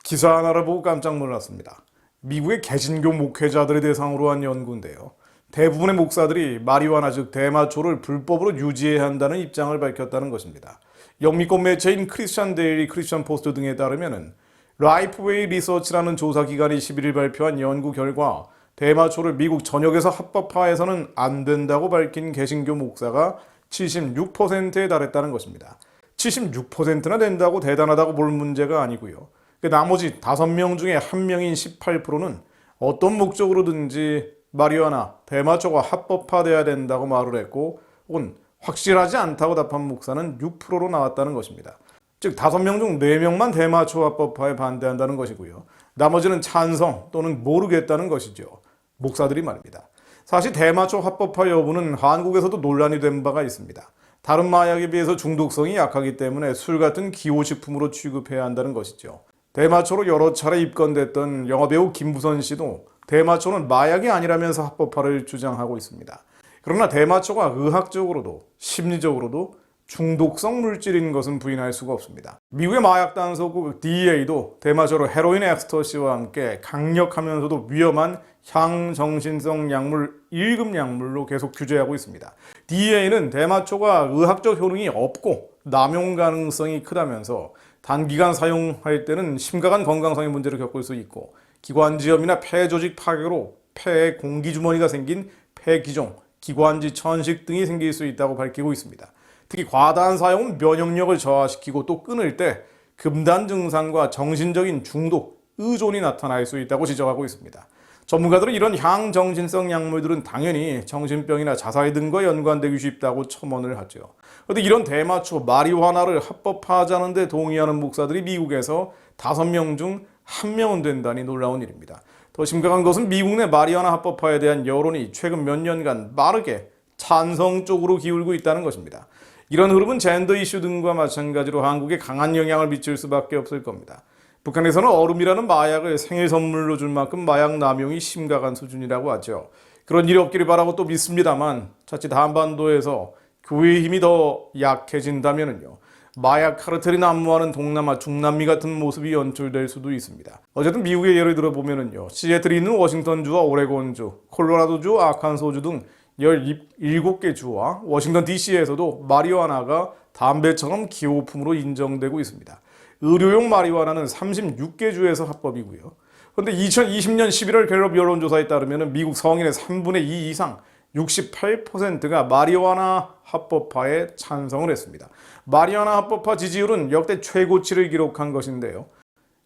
기사 하나를 보고 깜짝 놀랐습니다. 미국의 개신교 목회자들을 대상으로 한 연구인데요. 대부분의 목사들이 마리화나 즉 대마초를 불법으로 유지해야 한다는 입장을 밝혔다는 것입니다. 영미권 매체인 크리스천 데일리, 크리스천 포스트 등에 따르면 라이프웨이 리서치라는 조사기관이 11일 발표한 연구 결과 대마초를 미국 전역에서 합법화해서는 안 된다고 밝힌 개신교 목사가 76%에 달했다는 것입니다. 76%나 된다고 대단하다고 볼 문제가 아니고요. 나머지 5명 중에 1명인 18%는 어떤 목적으로든지 마리화나 대마초가 합법화돼야 된다고 말을 했고, 혹은 확실하지 않다고 답한 목사는 6%로 나왔다는 것입니다. 즉 5명 중 4명만 대마초 합법화에 반대한다는 것이고요. 나머지는 찬성 또는 모르겠다는 것이죠. 목사들이 말입니다. 사실 대마초 합법화 여부는 한국에서도 논란이 된 바가 있습니다. 다른 마약에 비해서 중독성이 약하기 때문에 술 같은 기호식품으로 취급해야 한다는 것이죠. 대마초로 여러 차례 입건됐던 영화배우 김부선 씨도 대마초는 마약이 아니라면서 합법화를 주장하고 있습니다. 그러나 대마초가 의학적으로도 심리적으로도 중독성 물질인 것은 부인할 수가 없습니다. 미국의 마약 단속국 DEA도 대마초로 헤로인, 엑스터시와 함께 강력하면서도 위험한 향정신성 약물 1급 약물로 계속 규제하고 있습니다. DEA는 대마초가 의학적 효능이 없고 남용 가능성이 크다면서 단기간 사용할 때는 심각한 건강상의 문제를 겪을 수 있고, 기관지염이나 폐조직 파괴로 폐에 공기주머니가 생긴 폐기종, 기관지 천식 등이 생길 수 있다고 밝히고 있습니다. 특히 과다한 사용은 면역력을 저하시키고 또 끊을 때 금단 증상과 정신적인 중독, 의존이 나타날 수 있다고 지적하고 있습니다. 전문가들은 이런 향정신성 약물들은 당연히 정신병이나 자살 등과 연관되기 쉽다고 첨언을 하죠. 그런데 이런 대마초, 마리화나를 합법화하자는 데 동의하는 목사들이 미국에서 5명 중 1명은 된다니 놀라운 일입니다. 더 심각한 것은 미국 내 마리화나 합법화에 대한 여론이 최근 몇 년간 빠르게 찬성 쪽으로 기울고 있다는 것입니다. 이런 흐름은 젠더 이슈 등과 마찬가지로 한국에 강한 영향을 미칠 수밖에 없을 겁니다. 북한에서는 얼음이라는 마약을 생일 선물로 줄 만큼 마약 남용이 심각한 수준이라고 하죠. 그런 일이 없기를 바라고 또 믿습니다만, 자칫 한반도에서 교회의 힘이 더 약해진다면요, 마약 카르텔이 난무하는 동남아, 중남미 같은 모습이 연출될 수도 있습니다. 어쨌든 미국의 예를 들어보면요, 시애틀이 있는 워싱턴주와 오레곤주, 콜로라도주, 아칸소주 등 17개 주와 워싱턴 DC에서도 마리화나가 담배처럼 기호품으로 인정되고 있습니다. 의료용 마리화나는 36개 주에서 합법이고요. 그런데 2020년 11월 갤럽 여론조사에 따르면 미국 성인의 3분의 2 이상 68%가 마리화나 합법화에 찬성을 했습니다. 마리화나 합법화 지지율은 역대 최고치를 기록한 것인데요.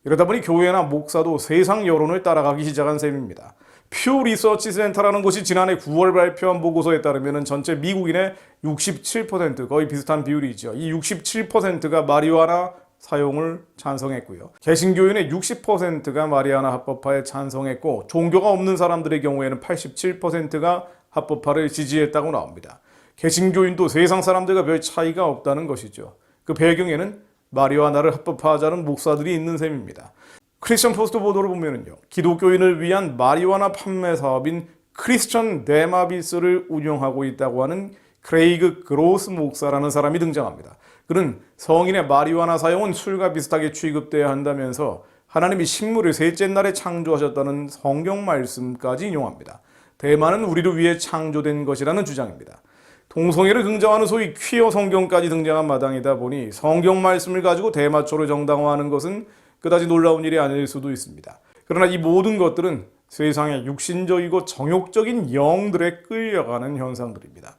이러다 보니 교회나 목사도 세상 여론을 따라가기 시작한 셈입니다. 퓨 리서치 센터라는 곳이 지난해 9월 발표한 보고서에 따르면 전체 미국인의 67%, 거의 비슷한 비율이죠. 이 67%가 마리화나 사용을 찬성했고요. 개신교인의 60%가 마리화나 합법화에 찬성했고, 종교가 없는 사람들의 경우에는 87%가 합법화를 지지했다고 나옵니다. 개신교인도 세상 사람들과 별 차이가 없다는 것이죠. 그 배경에는 마리화나를 합법화하자는 목사들이 있는 셈입니다. 크리스천 포스트 보도를 보면요, 기독교인을 위한 마리화나 판매 사업인 크리스천 데마비스를 운영하고 있다고 하는 크레이그 그로스 목사라는 사람이 등장합니다. 그는 성인의 마리화나 사용은 술과 비슷하게 취급돼야 한다면서 하나님이 식물을 셋째 날에 창조하셨다는 성경 말씀까지 인용합니다. 대만은 우리를 위해 창조된 것이라는 주장입니다. 동성애를 긍정하는 소위 퀴어 성경까지 등장한 마당이다 보니 성경 말씀을 가지고 대마초를 정당화하는 것은 그다지 놀라운 일이 아닐 수도 있습니다. 그러나 이 모든 것들은 세상의 육신적이고 정욕적인 영들에 끌려가는 현상들입니다.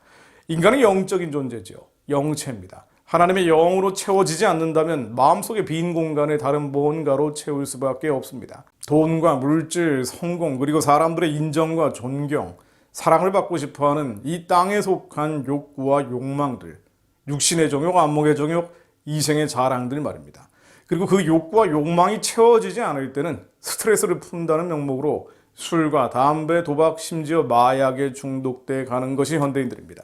인간은 영적인 존재죠. 영체입니다. 하나님의 영으로 채워지지 않는다면 마음속의 빈 공간을 다른 무언가로 채울 수밖에 없습니다. 돈과 물질, 성공, 그리고 사람들의 인정과 존경, 사랑을 받고 싶어하는 이 땅에 속한 욕구와 욕망들, 육신의 정욕, 안목의 정욕, 이생의 자랑들 말입니다. 그리고 그 욕구와 욕망이 채워지지 않을 때는 스트레스를 푼다는 명목으로 술과 담배, 도박, 심지어 마약에 중독돼 가는 것이 현대인들입니다.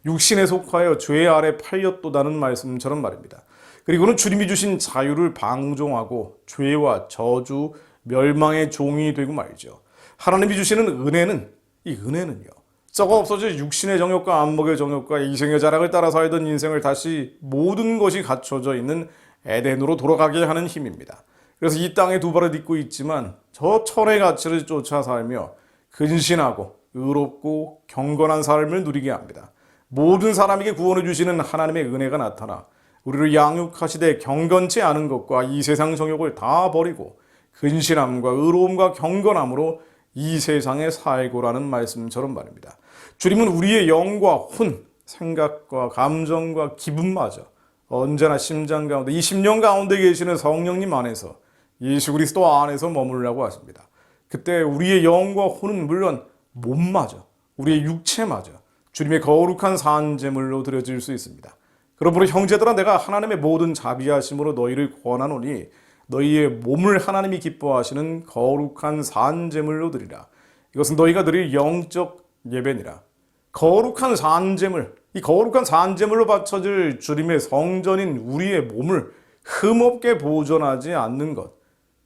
육신에 속하여 죄 아래 팔렸도다는 말씀처럼 말입니다. 그리고는 주님이 주신 자유를 방종하고 죄와 저주, 멸망의 종이 되고 말죠. 하나님이 주시는 은혜는, 이 은혜는요, 썩어 없어져 육신의 정욕과 안목의 정욕과 이생의 자랑을 따라 살던 인생을 다시 모든 것이 갖춰져 있는 에덴으로 돌아가게 하는 힘입니다. 그래서 이 땅에 두 발을 딛고 있지만 저 천의 가치를 쫓아 살며 근신하고 의롭고 경건한 삶을 누리게 합니다. 모든 사람에게 구원을 주시는 하나님의 은혜가 나타나 우리를 양육하시되 경건치 않은 것과 이 세상 정욕을 다 버리고 근신함과 의로움과 경건함으로 이 세상에 살고라는 말씀처럼 말입니다. 주님은 우리의 영과 혼, 생각과 감정과 기분마저 언제나 심장 가운데, 이 심령 가운데 계시는 성령님 안에서, 예수 그리스도 안에서 머물라고 하십니다. 그때 우리의 영과 혼은 물론 몸마저, 우리의 육체마저 주님의 거룩한 산제물로 드려질 수 있습니다. 그러므로 형제들아, 내가 하나님의 모든 자비하심으로 너희를 권하노니 너희의 몸을 하나님이 기뻐하시는 거룩한 산제물로 드리라. 이것은 너희가 드릴 영적 예배니라. 거룩한 산제물, 이 거룩한 산제물로 바쳐질 주님의 성전인 우리의 몸을 흠없게 보존하지 않는 것,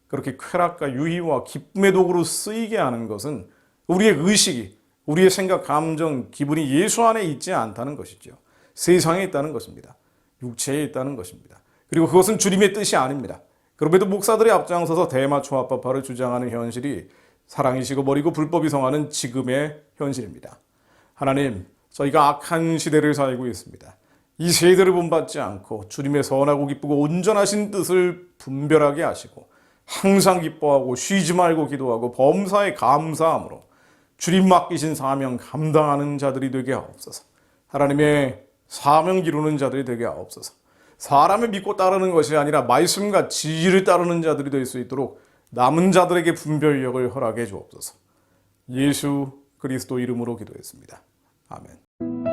그렇게 쾌락과 유희와 기쁨의 도구로 쓰이게 하는 것은 우리의 의식이, 우리의 생각, 감정, 기분이 예수 안에 있지 않다는 것이죠. 세상에 있다는 것입니다. 육체에 있다는 것입니다. 그리고 그것은 주님의 뜻이 아닙니다. 그럼에도 목사들이 앞장서서 대마초합법화를 주장하는 현실이 사랑이시고 버리고 불법이 성하는 지금의 현실입니다. 하나님, 저희가 악한 시대를 살고 있습니다. 이 세대를 본받지 않고 주님의 선하고 기쁘고 온전하신 뜻을 분별하게 하시고 항상 기뻐하고 쉬지 말고 기도하고 범사에 감사함으로 주님 맡기신 사명 감당하는 자들이 되게 하옵소서. 하나님의 사명 이루는 자들이 되게 하옵소서. 사람을 믿고 따르는 것이 아니라 말씀과 지혜를 따르는 자들이 될 수 있도록 남은 자들에게 분별력을 허락해 주옵소서. 예수 그리스도 이름으로 기도했습니다. 아멘.